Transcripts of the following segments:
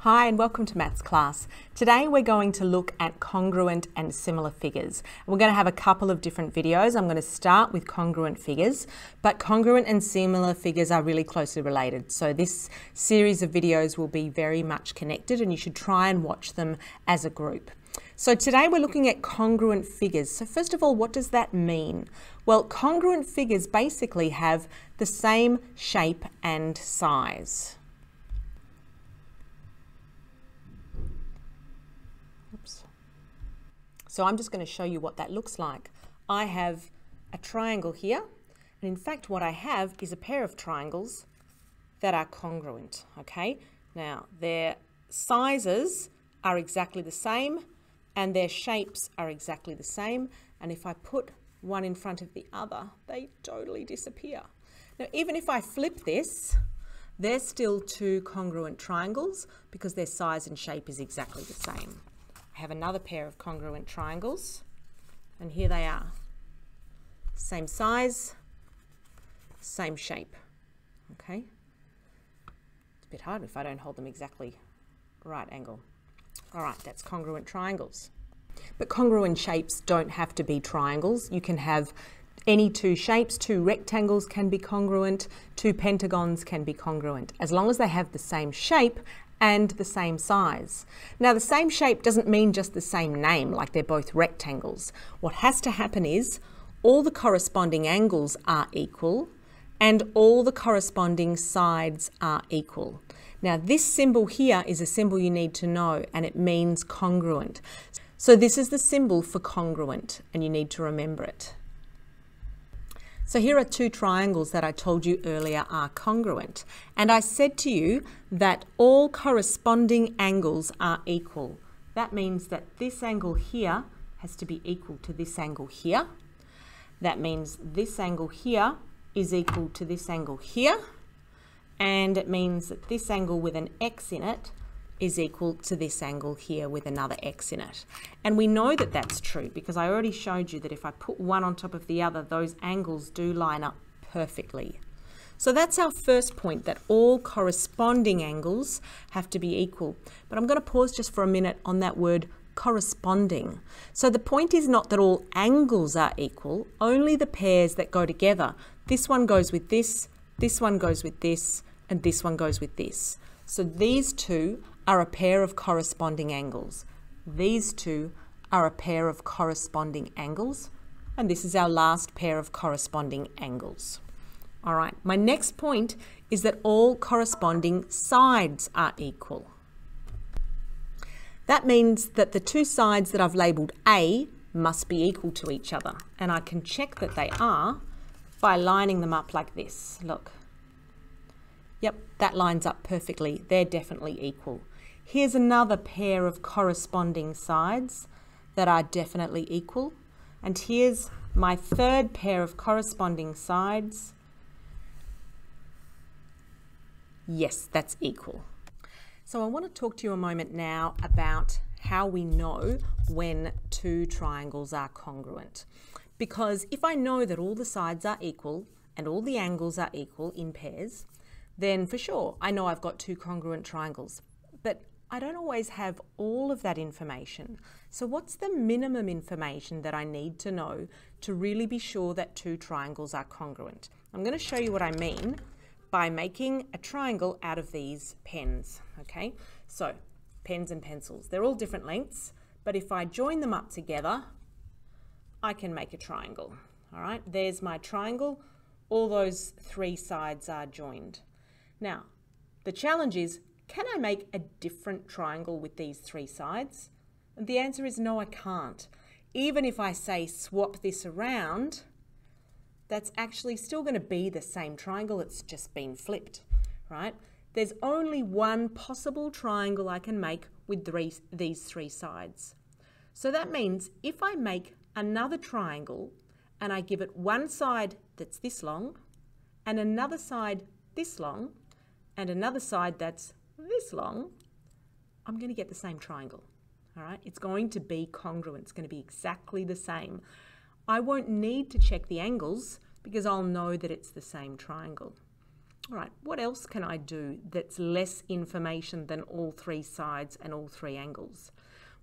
Hi and welcome to Maths class. Today we're going to look at congruent and similar figures. We're going to have a couple of different videos. I'm going to start with congruent figures, but congruent and similar figures are really closely related. So this series of videos will be very much connected and you should try and watch them as a group. So today we're looking at congruent figures. So first of all, what does that mean? Well, congruent figures basically have the same shape and size. So I'm just going to show you what that looks like. I have a triangle here, and in fact what I have is a pair of triangles that are congruent, okay? Now their sizes are exactly the same and their shapes are exactly the same, and if I put one in front of the other, they totally disappear. Now even if I flip this, they're still two congruent triangles because their size and shape is exactly the same. I have another pair of congruent triangles, and here they are. Same size, same shape, okay? It's a bit hard if I don't hold them exactly right angle. All right, that's congruent triangles. But congruent shapes don't have to be triangles. You can have any two shapes. Two rectangles can be congruent, two pentagons can be congruent, as long as they have the same shape and the same size. Now the same shape doesn't mean just the same name, like they're both rectangles. What has to happen is all the corresponding angles are equal and all the corresponding sides are equal. Now this symbol here is a symbol you need to know, and it means congruent. So this is the symbol for congruent and you need to remember it. So here are two triangles that I told you earlier are congruent. And I said to you that all corresponding angles are equal. That means that this angle here has to be equal to this angle here. That means this angle here is equal to this angle here. And it means that this angle with an X in it is equal to this angle here with another X in it. And we know that that's true because I already showed you that if I put one on top of the other, those angles do line up perfectly. So that's our first point, that all corresponding angles have to be equal. But I'm going to pause just for a minute on that word corresponding. So the point is not that all angles are equal, only the pairs that go together. This one goes with this one goes with this, and this one goes with this. So these two are a pair of corresponding angles. These two are a pair of corresponding angles, and this is our last pair of corresponding angles. All right, my next point is that all corresponding sides are equal. That means that the two sides that I've labelled A must be equal to each other, and I can check that they are by lining them up like this. Look. Yep, that lines up perfectly. They're definitely equal. Here's another pair of corresponding sides that are definitely equal. And here's my third pair of corresponding sides. Yes, that's equal. So I want to talk to you a moment now about how we know when two triangles are congruent. Because if I know that all the sides are equal and all the angles are equal in pairs, then for sure I know I've got two congruent triangles. But I don't always have all of that information. So what's the minimum information that I need to know to really be sure that two triangles are congruent? I'm going to show you what I mean by making a triangle out of these pens, okay? So pens and pencils, they're all different lengths, but if I join them up together, I can make a triangle, all right? There's my triangle. All those three sides are joined. Now, the challenge is, can I make a different triangle with these three sides? And the answer is no, I can't. Even if I say swap this around, that's actually still going to be the same triangle. It's just been flipped, right? There's only one possible triangle I can make with these three sides. So that means if I make another triangle and I give it one side that's this long and another side this long and another side that's this long, I'm going to get the same triangle. All right, it's going to be congruent. It's going to be exactly the same. I won't need to check the angles because I'll know that it's the same triangle. All right, what else can I do that's less information than all three sides and all three angles?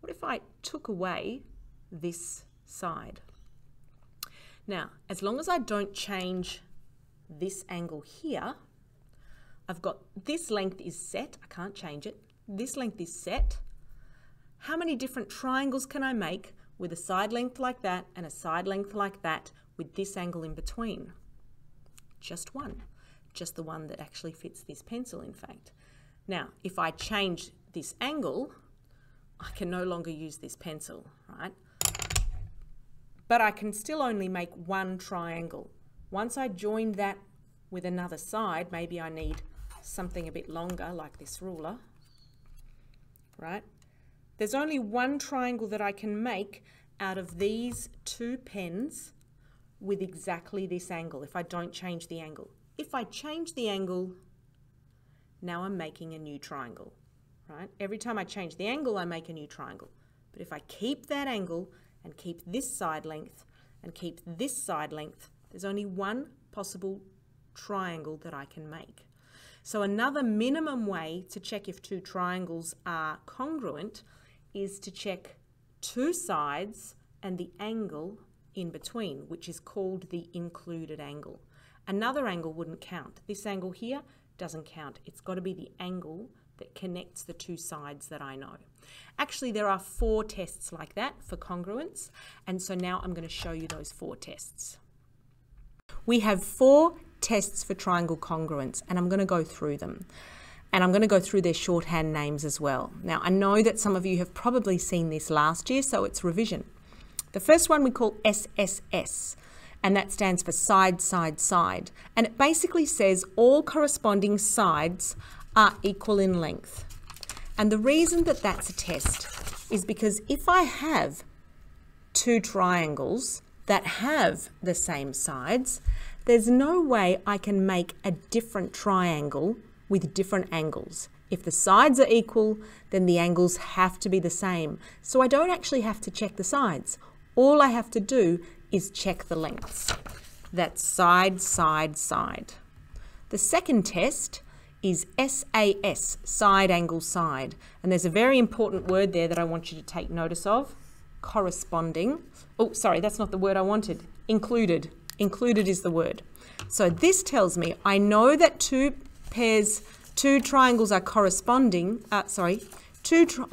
What if I took away this side? Now, as long as I don't change this angle here, I've got this length is set, I can't change it. This length is set. How many different triangles can I make with a side length like that and a side length like that with this angle in between? Just one. Just the one that actually fits this pencil, in fact. Now, if I change this angle, I can no longer use this pencil, right? But I can still only make one triangle. Once I join that with another side, maybe I need something a bit longer, like this ruler, right? There's only one triangle that I can make out of these two pens with exactly this angle, if I don't change the angle. If I change the angle, now I'm making a new triangle, right? Every time I change the angle, I make a new triangle. But if I keep that angle and keep this side length and keep this side length, there's only one possible triangle that I can make. So another minimum way to check if two triangles are congruent is to check two sides and the angle in between, which is called the included angle. Another angle wouldn't count. This angle here doesn't count. It's got to be the angle that connects the two sides that I know. Actually, there are 4 tests like that for congruence, and so now I'm going to show you those 4 tests. We have 4 tests for triangle congruence, and I'm going to go through them. And I'm going to go through their shorthand names as well. Now, I know that some of you have probably seen this last year, so it's revision. The first one we call SSS, and that stands for side, side, side. And it basically says all corresponding sides are equal in length. And the reason that that's a test is because if I have 2 triangles that have the same sides, there's no way I can make a different triangle with different angles. If the sides are equal, then the angles have to be the same. So I don't actually have to check the sides. All I have to do is check the lengths. That's side, side, side. The second test is SAS, side, angle, side. And there's a very important word there that I want you to take notice of. Corresponding. Oh, sorry, that's not the word I wanted. Included. Included is the word. So this tells me I know that two triangles are corresponding. I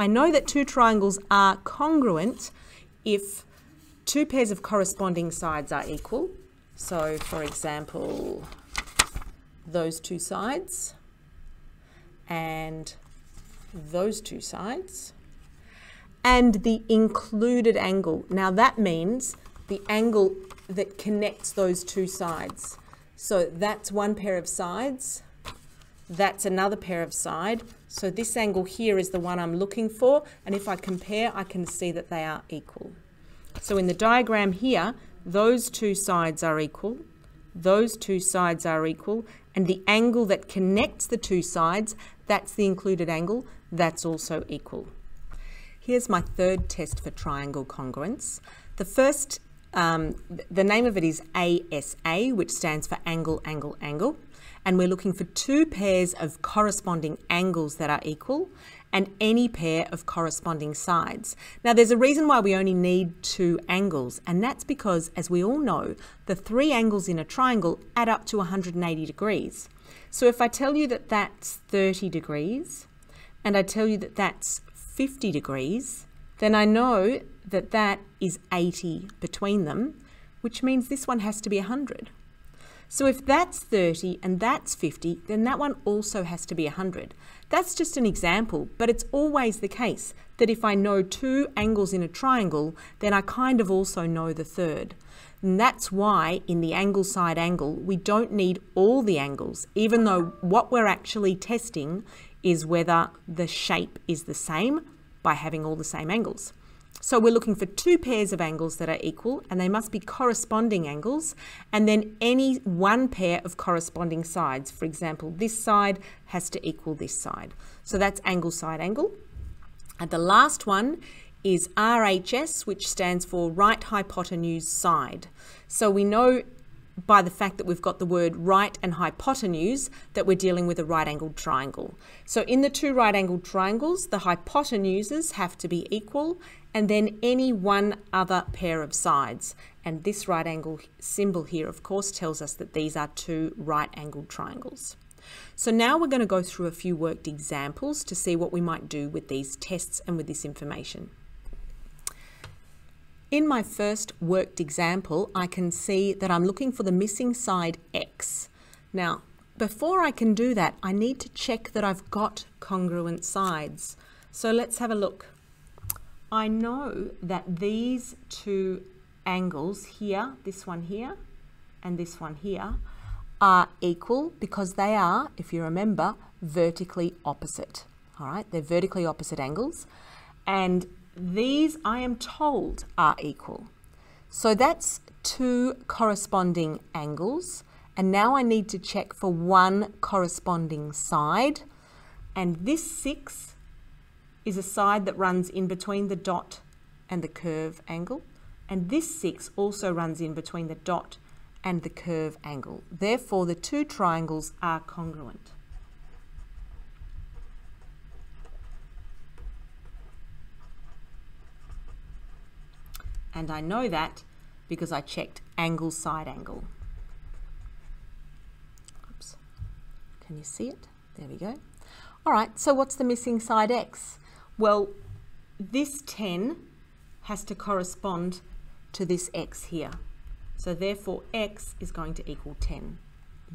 know that 2 triangles are congruent if 2 pairs of corresponding sides are equal. So, for example, those 2 sides and those 2 sides, and the included angle. Now that means the angle that connects those 2 sides. So that's one pair of sides, that's another pair of side. So this angle here is the one I'm looking for, and if I compare, I can see that they are equal. So in the diagram here, those 2 sides are equal, those 2 sides are equal, and the angle that connects the 2 sides, that's the included angle, that's also equal. Here's my third test for triangle congruence. The first, the name of it is ASA, which stands for angle, angle, angle. And we're looking for 2 pairs of corresponding angles that are equal and any pair of corresponding sides. Now there's a reason why we only need 2 angles, and that's because, as we all know, the 3 angles in a triangle add up to 180 degrees. So if I tell you that that's 30 degrees and I tell you that that's 50 degrees, then I know that that is 80 between them, which means this one has to be 100. So if that's 30 and that's 50, then that one also has to be 100. That's just an example, but it's always the case that if I know 2 angles in a triangle, then I kind of also know the third. And that's why in the angle side angle, we don't need all the angles, even though what we're actually testing is whether the shape is the same by having all the same angles. So we're looking for 2 pairs of angles that are equal, and they must be corresponding angles, and then any one pair of corresponding sides. For example, this side has to equal this side. So that's angle side angle. And the last one is RHS, which stands for right hypotenuse side. So we know by the fact that we've got the word right and hypotenuse that we're dealing with a right-angled triangle. So in the two right-angled triangles, the hypotenuses have to be equal, and then any one other pair of sides. And this right angle symbol here, of course, tells us that these are two right-angled triangles. So now we're going to go through a few worked examples to see what we might do with these tests and with this information. In my first worked example, I can see that I'm looking for the missing side x. Now, before I can do that, I need to check that I've got congruent sides. So let's have a look. I know that these two angles here, this one here and this one here, are equal because they are, if you remember, vertically opposite. All right, they're vertically opposite angles. And these, I am told, are equal. So that's two corresponding angles. And now I need to check for one corresponding side. And this 6 is a side that runs in between the dot and the curve angle. And this 6 also runs in between the dot and the curve angle. Therefore, the two triangles are congruent. And I know that because I checked angle side angle. Oops. Can you see it? There we go. All right, so what's the missing side x? Well, this 10 has to correspond to this x here. So therefore, x is going to equal 10.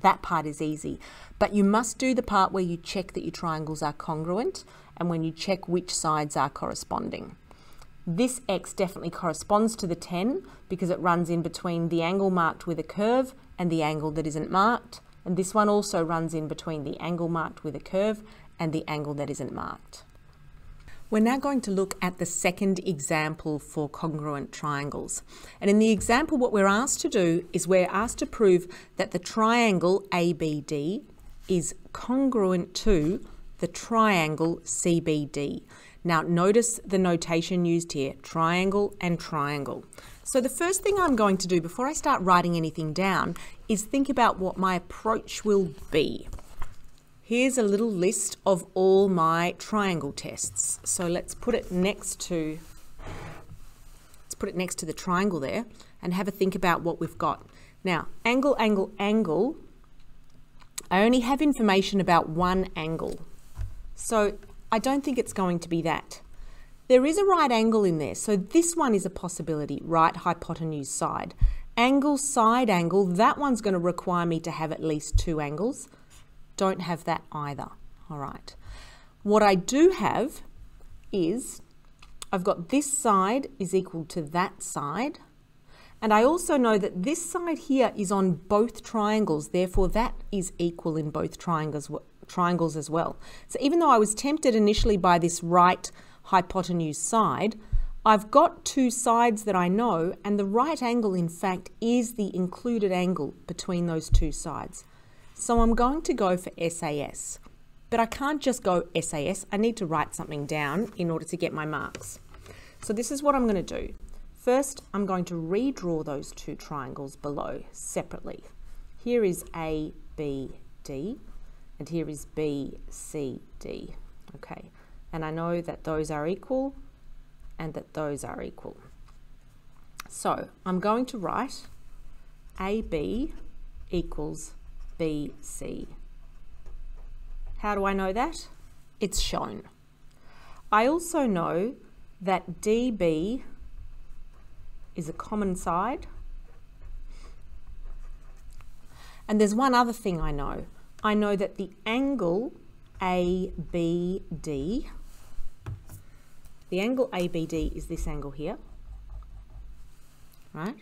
That part is easy. But you must do the part where you check that your triangles are congruent and when you check which sides are corresponding. This x definitely corresponds to the 10 because it runs in between the angle marked with a curve and the angle that isn't marked. And this one also runs in between the angle marked with a curve and the angle that isn't marked. We're now going to look at the second example for congruent triangles. And in the example, what we're asked to do is we're asked to prove that the triangle ABD is congruent to the triangle CBD. Now notice the notation used here, triangle and triangle. So the first thing I'm going to do before I start writing anything down is think about what my approach will be. Here's a little list of all my triangle tests. So let's put it next to the triangle there and have a think about what we've got. Now, angle, angle, angle, I only have information about one angle. So I don't think it's going to be that. There is a right angle in there. So this one is a possibility, right hypotenuse side. Angle, side angle, that one's going to require me to have at least two angles. Don't have that either. All right. What I do have is I've got this side is equal to that side. And I also know that this side here is on both triangles. Therefore, that is equal in both triangles as well. So even though I was tempted initially by this right hypotenuse side, I've got two sides that I know, and the right angle, in fact, is the included angle between those two sides. So I'm going to go for SAS, but I can't just go SAS. I need to write something down in order to get my marks. So this is what I'm going to do. First, I'm going to redraw those two triangles below separately. Here is ABD, and here is BCD. Okay, and I know that those are equal and that those are equal. So I'm going to write AB equals BC. How do I know that? It's shown. I also know that DB is a common side. And there's one other thing I know. I know that the angle ABD, the angle ABD is this angle here, right?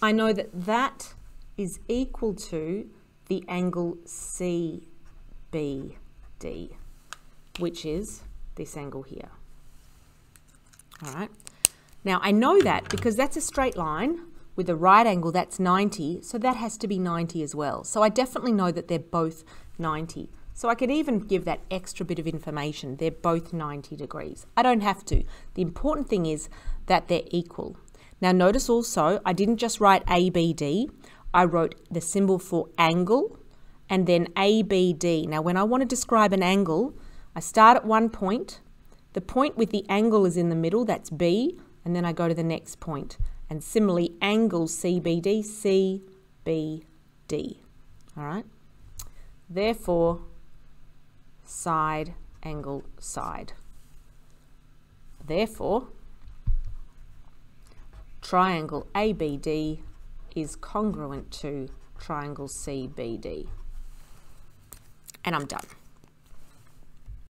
I know that that is equal to the angle CBD, which is this angle here. All right. Now I know that because that's a straight line with a right angle, that's 90, so that has to be 90 as well. So I definitely know that they're both 90. So I could even give that extra bit of information. They're both 90 degrees. I don't have to. The important thing is that they're equal. Now notice also, I didn't just write ABD. I wrote the symbol for angle and then ABD. Now, when I want to describe an angle, I start at one point. The point with the angle is in the middle, that's B, and then I go to the next point. And similarly, angle CBD, CBD. All right? Therefore, side, angle, side. Therefore, triangle ABD is congruent to triangle CBD. And I'm done.